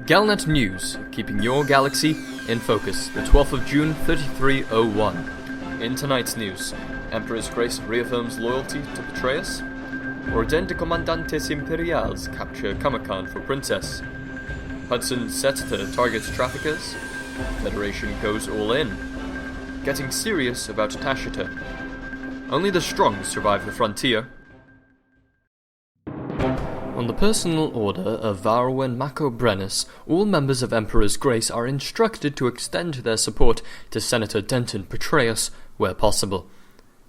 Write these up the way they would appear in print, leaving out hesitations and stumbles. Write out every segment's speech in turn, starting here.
Galnet News, keeping your galaxy in focus, the 12th of June 3301. In tonight's news, Emperor's Grace reaffirms loyalty to Patreus. Orden de Comandantes Imperiales capture Kamocan for Princess. Hudson Tascheter targets Traffickers. Federation goes all in. Getting serious about Tascheter. Only the strong survive the frontier. On the personal order of Varwen Mako Brennus, all members of Emperor's Grace are instructed to extend their support to Senator Denton Patreus where possible.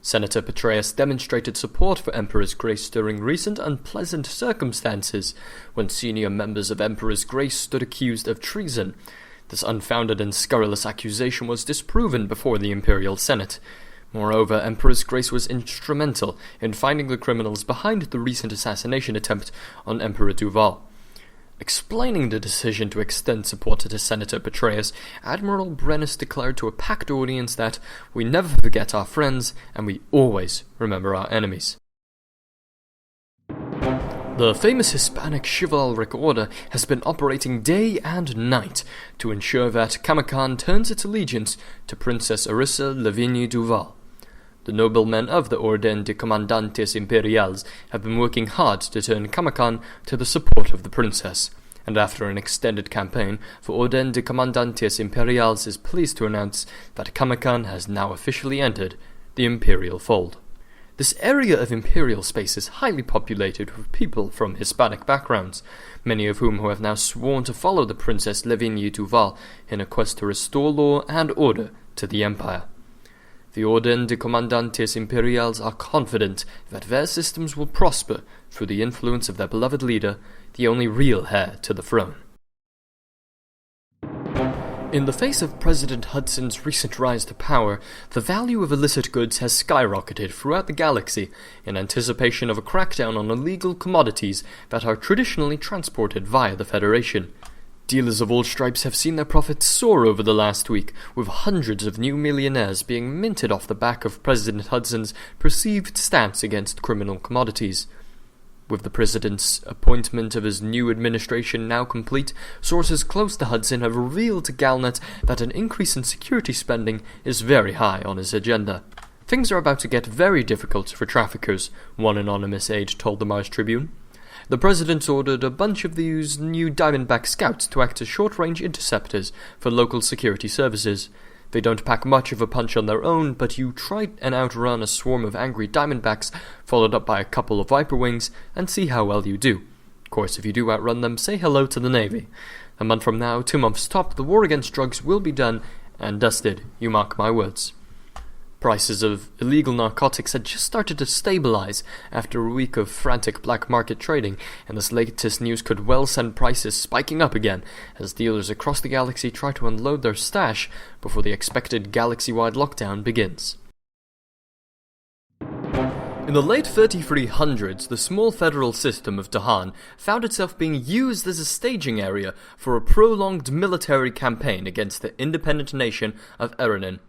Senator Patreus demonstrated support for Emperor's Grace during recent unpleasant circumstances when senior members of Emperor's Grace stood accused of treason. This unfounded and scurrilous accusation was disproven before the Imperial Senate. Moreover, Emperor's Grace was instrumental in finding the criminals behind the recent assassination attempt on Emperor Duval. Explaining the decision to extend support to Senator Patreus, Admiral Brennus declared to a packed audience that we never forget our friends and we always remember our enemies. The famous Hispanic chivalric order has been operating day and night to ensure that Kamocan turns its allegiance to Princess Arissa Lavigne Duval. The noblemen of the Orden de Comandantes Imperiales have been working hard to turn Kamocan to the support of the princess, and after an extended campaign, the Orden de Comandantes Imperiales is pleased to announce that Kamocan has now officially entered the imperial fold. This area of imperial space is highly populated with people from Hispanic backgrounds, many of whom have now sworn to follow the Princess Lavigne Duval in a quest to restore law and order to the empire. The Orden de Comandantes Imperiales are confident that their systems will prosper through the influence of their beloved leader, the only real heir to the throne. In the face of President Hudson's recent rise to power, the value of illicit goods has skyrocketed throughout the galaxy in anticipation of a crackdown on illegal commodities that are traditionally transported via the Federation. Dealers of all stripes have seen their profits soar over the last week, with hundreds of new millionaires being minted off the back of President Hudson's perceived stance against criminal commodities. With the president's appointment of his new administration now complete, sources close to Hudson have revealed to Galnet that an increase in security spending is very high on his agenda. Things are about to get very difficult for traffickers, one anonymous aide told the Mars Tribune. The president ordered a bunch of these new Diamondback scouts to act as short-range interceptors for local security services. They don't pack much of a punch on their own, but you try and outrun a swarm of angry Diamondbacks, followed up by a couple of Viper Wings, and see how well you do. Of course, if you do outrun them, say hello to the Navy. A month from now, 2 months top, the war against drugs will be done and dusted, you mark my words. Prices of illegal narcotics had just started to stabilize after a week of frantic black market trading, and this latest news could well send prices spiking up again as dealers across the galaxy try to unload their stash before the expected galaxy-wide lockdown begins. In the late 3300s, the small federal system of Dahan found itself being used as a staging area for a prolonged military campaign against the independent nation of Orden.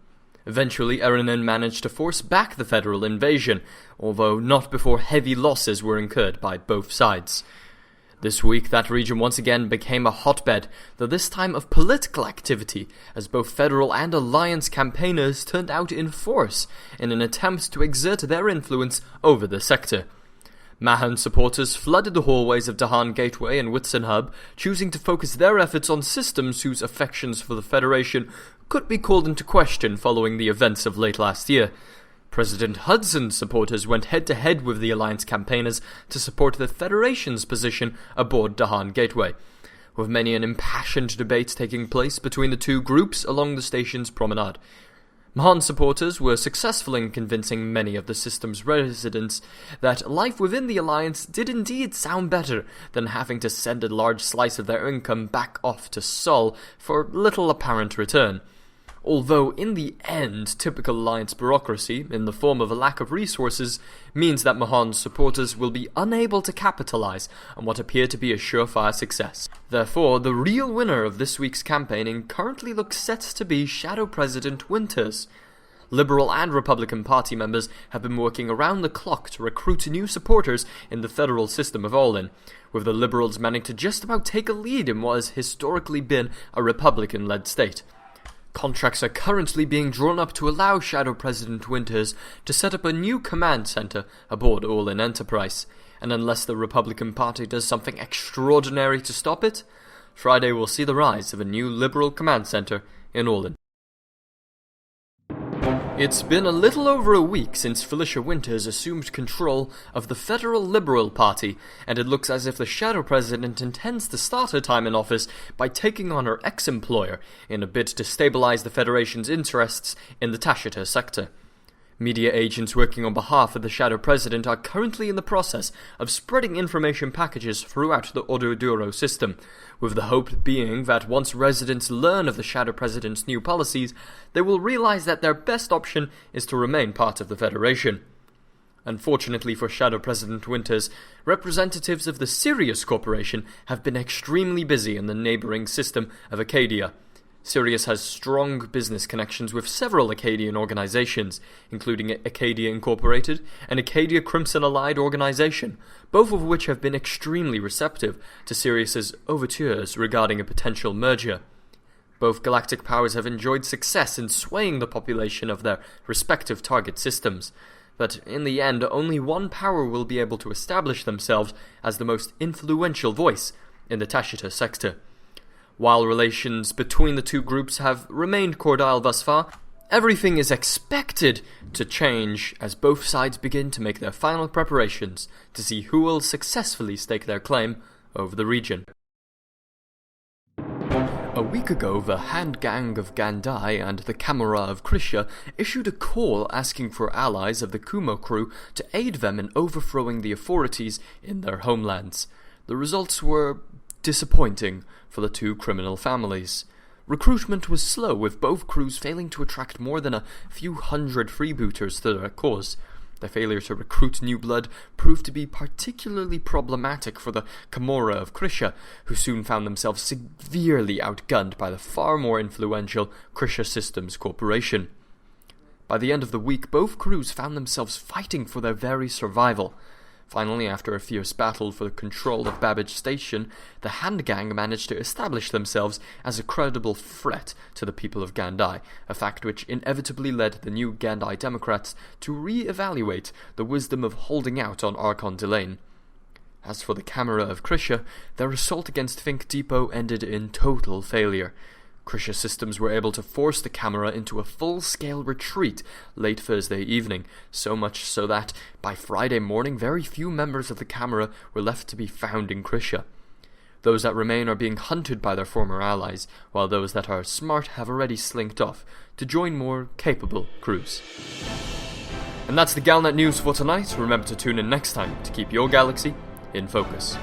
Eventually, Orden managed to force back the federal invasion, although not before heavy losses were incurred by both sides. This week, that region once again became a hotbed, though this time of political activity, as both federal and alliance campaigners turned out in force in an attempt to exert their influence over the sector. Mahon supporters flooded the hallways of Dahan Gateway and Hudson Hub, choosing to focus their efforts on systems whose affections for the Federation could be called into question following the events of late last year. President Hudson's supporters went head-to-head with the Alliance campaigners to support the Federation's position aboard Dahan Gateway, with many an impassioned debate taking place between the two groups along the station's promenade. Mahon supporters were successful in convincing many of the system's residents that life within the Alliance did indeed sound better than having to send a large slice of their income back off to Sol for little apparent return. Although in the end, typical Alliance bureaucracy, in the form of a lack of resources, means that Mahon's supporters will be unable to capitalize on what appear to be a surefire success. Therefore, the real winner of this week's campaigning currently looks set to be Shadow President Winters. Liberal and Republican Party members have been working around the clock to recruit new supporters in the federal system of Orden, with the Liberals managing to just about take a lead in what has historically been a Republican-led state. Contracts are currently being drawn up to allow Shadow President Winters to set up a new command center aboard Orden Enterprise, and unless the Republican Party does something extraordinary to stop it, Friday will see the rise of a new Liberal command center in Orden. It's been a little over a week since Felicia Winters assumed control of the Federal Liberal Party, and it looks as if the Shadow President intends to start her time in office by taking on her ex-employer in a bid to stabilize the Federation's interests in the Tascheter sector. Media agents working on behalf of the Shadow President are currently in the process of spreading information packages throughout the Ordoduro system, with the hope being that once residents learn of the Shadow President's new policies, they will realize that their best option is to remain part of the Federation. Unfortunately for Shadow President Winters, representatives of the Sirius Corporation have been extremely busy in the neighboring system of Acadia. Sirius has strong business connections with several Acadian organizations, including Acadia Incorporated and Acadia Crimson Allied Organization, both of which have been extremely receptive to Sirius's overtures regarding a potential merger. Both galactic powers have enjoyed success in swaying the population of their respective target systems, but in the end only one power will be able to establish themselves as the most influential voice in the Tascheter sector. While relations between the two groups have remained cordial thus far, everything is expected to change as both sides begin to make their final preparations to see who will successfully stake their claim over the region. A week ago, the Hand Gang of Gandai and the Camera of Krisha issued a call asking for allies of the Kumo crew to aid them in overthrowing the authorities in their homelands. The results were disappointing for the two criminal families. Recruitment was slow, with both crews failing to attract more than a few hundred freebooters to their cause. The failure to recruit new blood proved to be particularly problematic for the Camorra of Krisha, who soon found themselves severely outgunned by the far more influential Krisha Systems Corporation. By the end of the week, both crews found themselves fighting for their very survival. Finally, after a fierce battle for the control of Babbage Station, the Hand Gang managed to establish themselves as a credible threat to the people of Gandai, a fact which inevitably led the new Gandai Democrats to re-evaluate the wisdom of holding out on Archon Delane. As for the Camera of Krisha, their assault against Fink Depot ended in total failure. Krisha Systems were able to force the Camera into a full-scale retreat late Thursday evening, so much so that, by Friday morning, very few members of the Camera were left to be found in Krisha. Those that remain are being hunted by their former allies, while those that are smart have already slinked off to join more capable crews. And that's the Galnet news for tonight. Remember to tune in next time to keep your galaxy in focus.